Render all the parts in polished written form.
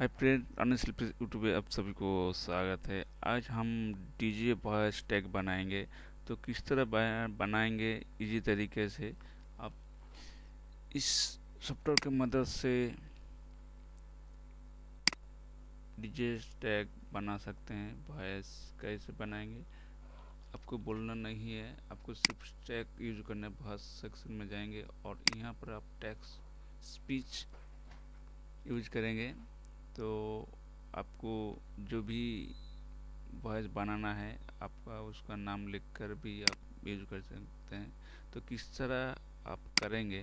Hi friend, RaniSelectPlex YouTube पे आप सभी को स्वागत है। आज हम डीजे वॉइस टैग बनाएंगे। तो किस तरह बनाएंगे इजी तरीके से आप इस सॉफ्टवेयर की मदद से डीजे टैग बना सकते हैं। वॉइस कैसे बनाएंगे आपको बोलना नहीं है, आपको सिर्फ टैग यूज करना है। वॉइस सेक्शन में जाएंगे और यहाँ पर आप टेक्स्ट स्पीच यूज करेंगे तो आपको जो भी वॉइस बनाना है आपका उसका नाम लिखकर भी आप यूज कर सकते हैं। तो किस तरह आप करेंगे,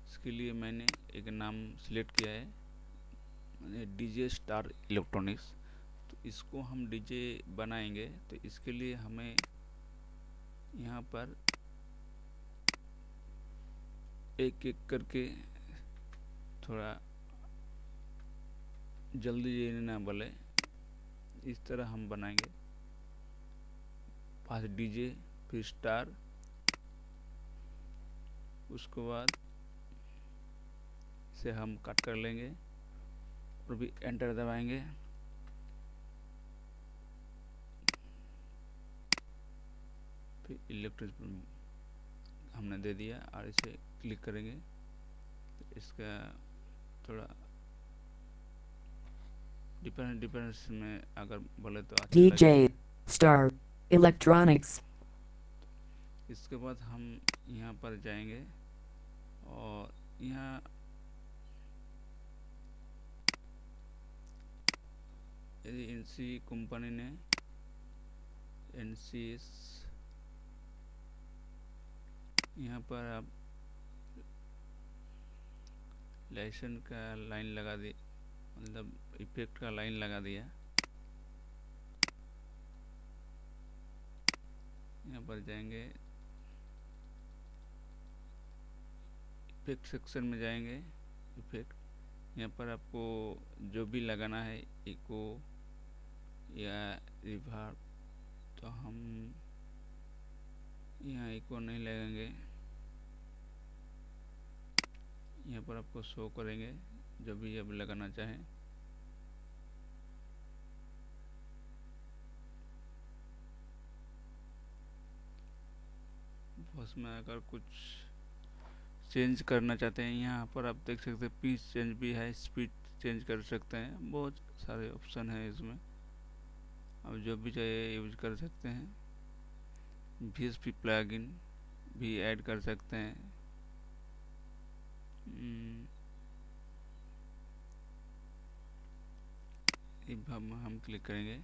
इसके लिए मैंने एक नाम सिलेक्ट किया है, डीजे स्टार इलेक्ट्रॉनिक्स। तो इसको हम डीजे बनाएंगे तो इसके लिए हमें यहाँ पर एक एक करके थोड़ा जल्दी ये ना बोले, इस तरह हम बनाएंगे। पास डीजे, फिर स्टार, उसके बाद से हम कट कर लेंगे और भी एंटर दबाएंगे। फिर इलेक्ट्रिक हमने दे दिया और इसे क्लिक करेंगे तो इसका थोड़ा डिफरेंस में अगर बोले तो अच्छा DJ लगे। Star Electronics इसके बाद हम यहाँ पर जाएंगे और यहाँ यदि एनसी कंपनी ने एनसीएस यहाँ पर आप लाइसेंस का लाइन लगा दी, मतलब इफेक्ट का लाइन लगा दिया। यहाँ पर जाएंगे, इफेक्ट सेक्शन में जाएंगे, इफेक्ट यहाँ पर आपको जो भी लगाना है, इको या रिवर्ब, तो हम यहाँ इको नहीं लगाएंगे। यहाँ पर आपको शो करेंगे जो भी अब लगाना चाहें। उसमें अगर कुछ चेंज करना चाहते हैं, यहाँ पर आप देख सकते हैं पिच चेंज भी है, स्पीड चेंज कर सकते हैं, बहुत सारे ऑप्शन हैं इसमें। अब जो भी चाहिए यूज कर सकते हैं। VSP प्लगइन भी ऐड कर सकते हैं। हम क्लिक करेंगे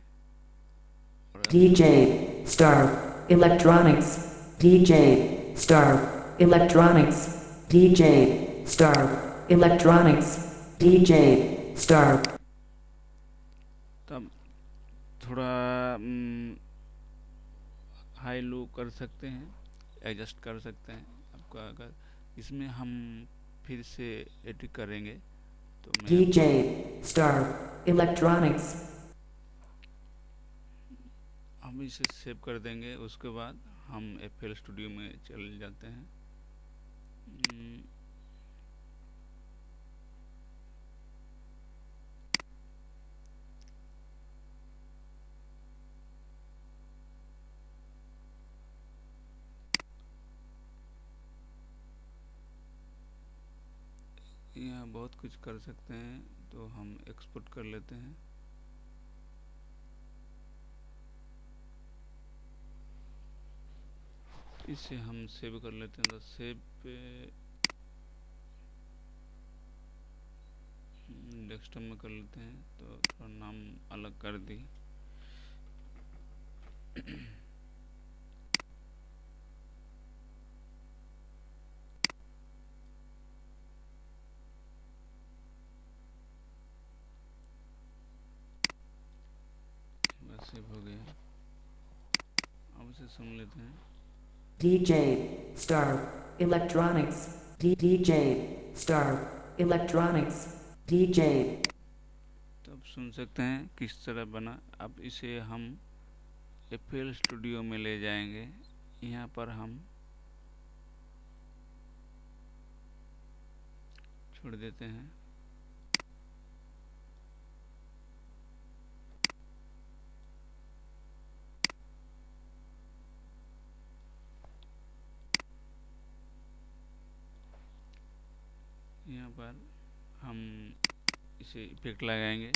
और DJ Star Electronics DJ Star Electronics DJ Star Electronics DJ Star तब थोड़ा हाई लो कर सकते हैं, एडजस्ट कर सकते हैं। आपका अगर इसमें हम फिर से एडिट करेंगे तो मैं DJ Star Electronics हम इसे सेव कर देंगे। उसके बाद हम FL स्टूडियो में चले जाते हैं। यहाँ बहुत कुछ कर सकते हैं, तो हम एक्सपोर्ट कर लेते हैं। इसे हम सेव कर लेते हैं। तो सेव पे डेस्कटॉप में कर लेते हैं, तो थोड़ा नाम अलग कर दी। सेव हो गया। अब इसे सुन लेते हैं। DJ Star Electronics DJ Star Electronics DJ तो अब सुन सकते हैं किस तरह बना। अब इसे हम FL स्टूडियो में ले जाएंगे। यहाँ पर हम छोड़ देते हैं। यहाँ पर हम इसे इफेक्ट लगाएंगे।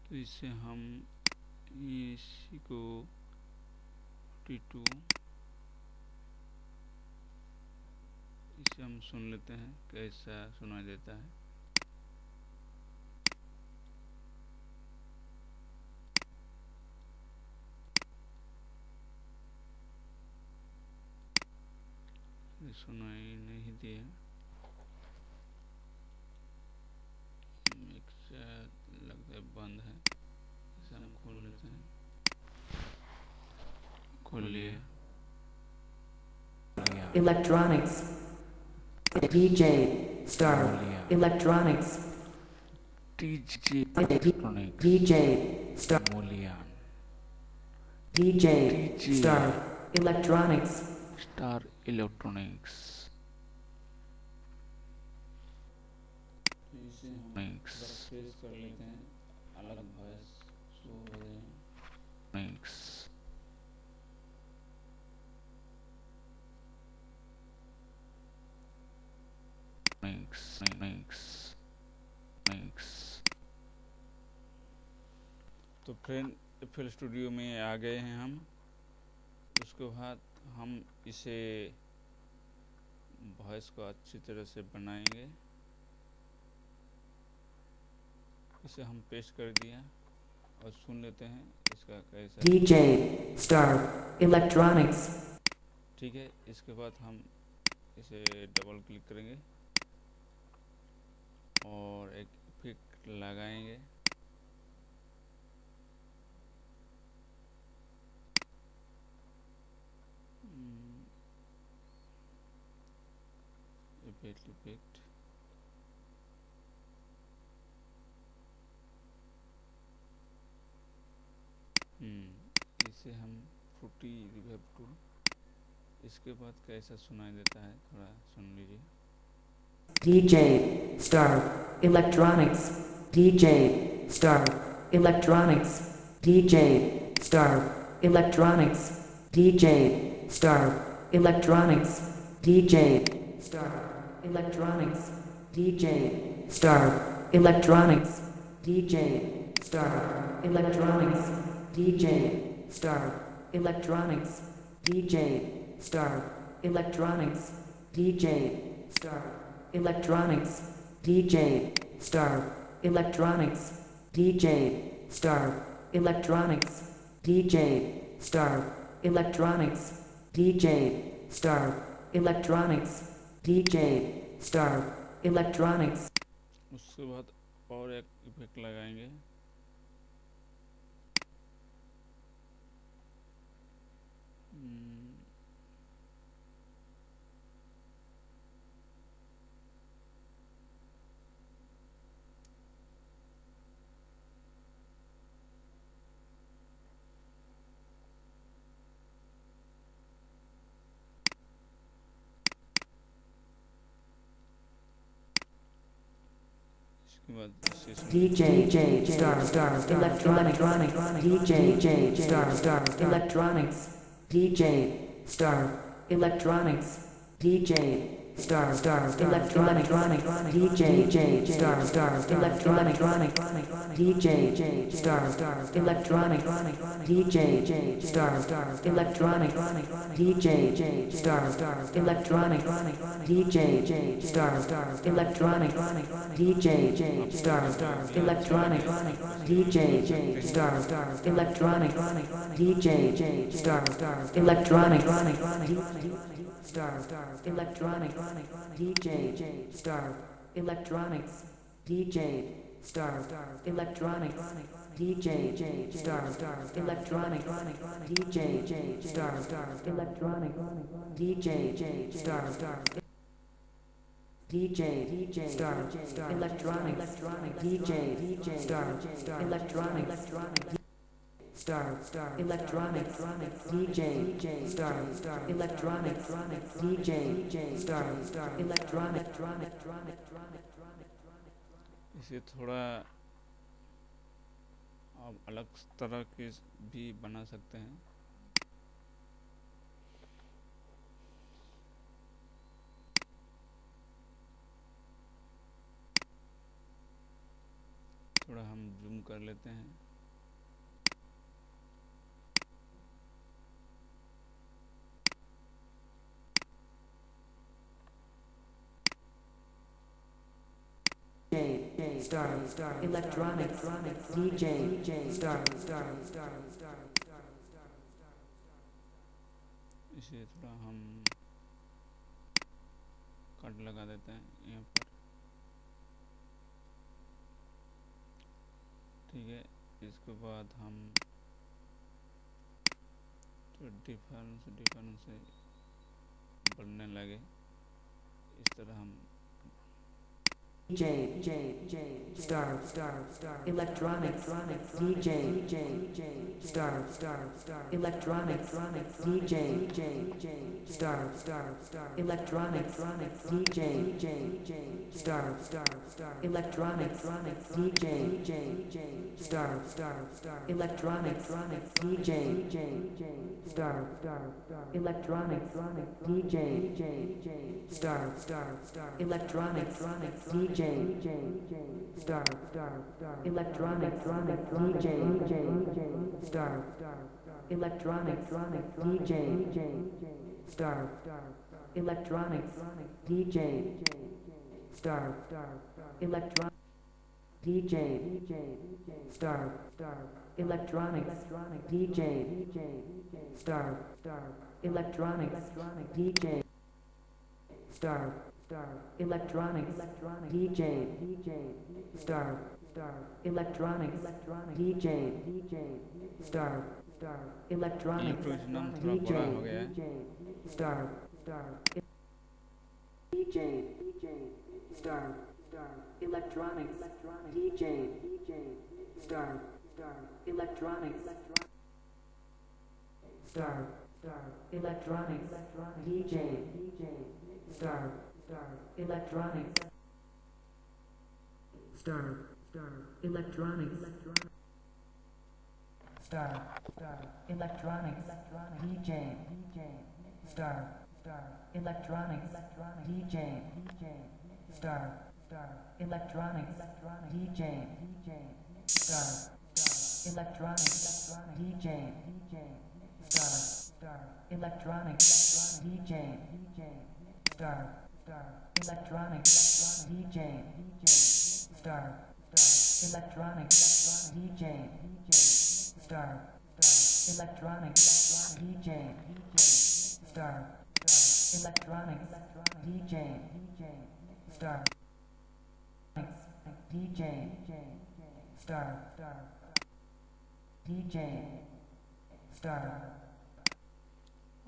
तो इससे हम इसी को 42 इसे हम सुन लेते हैं कैसा सुनाई देता है। सुनाई नहीं दिया। मिक्सर लगता है बंद है, इसे हम खोल लेते हैं। खोल लिए। Electronics. DJ. Start. Electronics. DJ Electronics DJ. Start. मूल्यांकन। DJ. DJ Start. Electronics. Star electronics. इसे हम रिफ्रेश कर लेते हैं, अलग वॉइस शो हो रहे हैं। तो फ्रेंड FL स्टूडियो में आ गए हैं हम। उसके बाद हम इसे वॉइस को अच्छी तरह से बनाएंगे। इसे हम पेस्ट कर दिया और सुन लेते हैं इसका कैसा। DJ. Start. Electronics. ठीक है, इसके बाद हम इसे डबल क्लिक करेंगे और एक इफेक्ट लगाएंगे। इफेक्ट इसे हम फ्रूटी रिवर्ब टूल। इसके बाद कैसा सुनाई देता है थोड़ा सुन लीजिए। DJ. Start. Electronics. DJ. Start. Electronics. DJ. Start. Electronics. DJ. Start. Electronics. DJ. Start. Electronics. DJ. Start. Electronics. DJ. Start. Electronics. DJ. Start. Electronics. DJ. Start. Electronics. DJ. Start. Electronics. DJ. Start. Electronics. DJ. Start. Electronics. DJ. Start. Electronics. DJ. Start. Electronics. DJ. Start. Electronics. उसके बाद और एक effect लगाएंगे। DJ start electronics DJ start electronics DJ start electronics DJ start electronics DJ start electronics DJ start electronics DJ start electronics DJ start electronics DJ start electronics DJ start electronics DJ start electronics DJ start electronics start electronics DJ start electronics DJ start electronics DJ start electronics DJ start electronics DJ start DJ Star Electronics DJ Star Electronics Star Electronics DJ Star Electronics DJ Star Electronics इसे थोड़ा आप अलग तरह के भी बना सकते हैं। थोड़ा हम जूम कर लेते हैं। Star Electronics DJ Star इसे थोड़ा हम कट लगा देते हैं यहाँ पर। ठीक है, इसके बाद हम तो डिफरेंस बढ़ने लगे, इस तरह हम DJ Star Electronics DJ Star Electronics DJ Star Electronics DJ Star Electronics DJ Star Electronics DJ Star Electronics DJ Star Electronics DJ Star Electronics DJ Star Electronics DJ Star Electronics DJ Star Electronics DJ Star Electronics DJ Star Electronics DJ Star Electronics DJ Star Electronics DJ Star Electronics electronics नाम थोड़ा बड़ा हो गया है। Star DJ Star Electronics DJ Star Electronics Star Electronics DJ Star Electronics Star Electronics Star Electronics DJ Star Electronics DJ Star Electronics DJ Star Electronics DJ Star Electronics DJ Star Electronics DJ Star Electronics DJ Star Electronics DJ Star Electronics DJ Star DJ Star DJ Star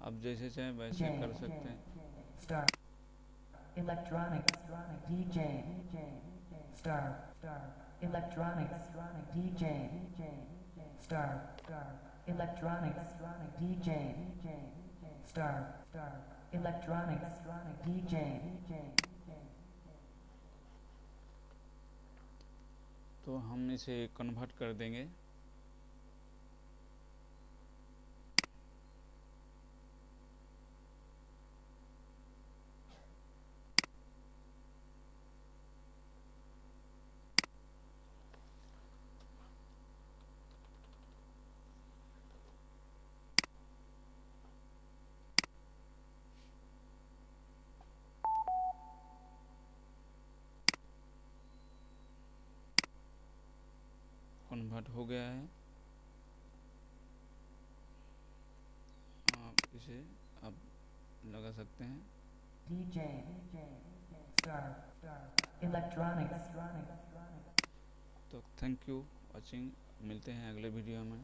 आप जैसे चाहें वैसे कर सकते हैं। Star Electronics DJ Star Electronics DJ Star Electronics DJ Star Electronics DJ तो हम इसे कन्वर्ट कर देंगे। कन्वर्ट हो गया है। आप इसे अब लगा सकते हैं। DJ Star Electronics तो थैंक यू वॉचिंग, मिलते हैं अगले वीडियो में।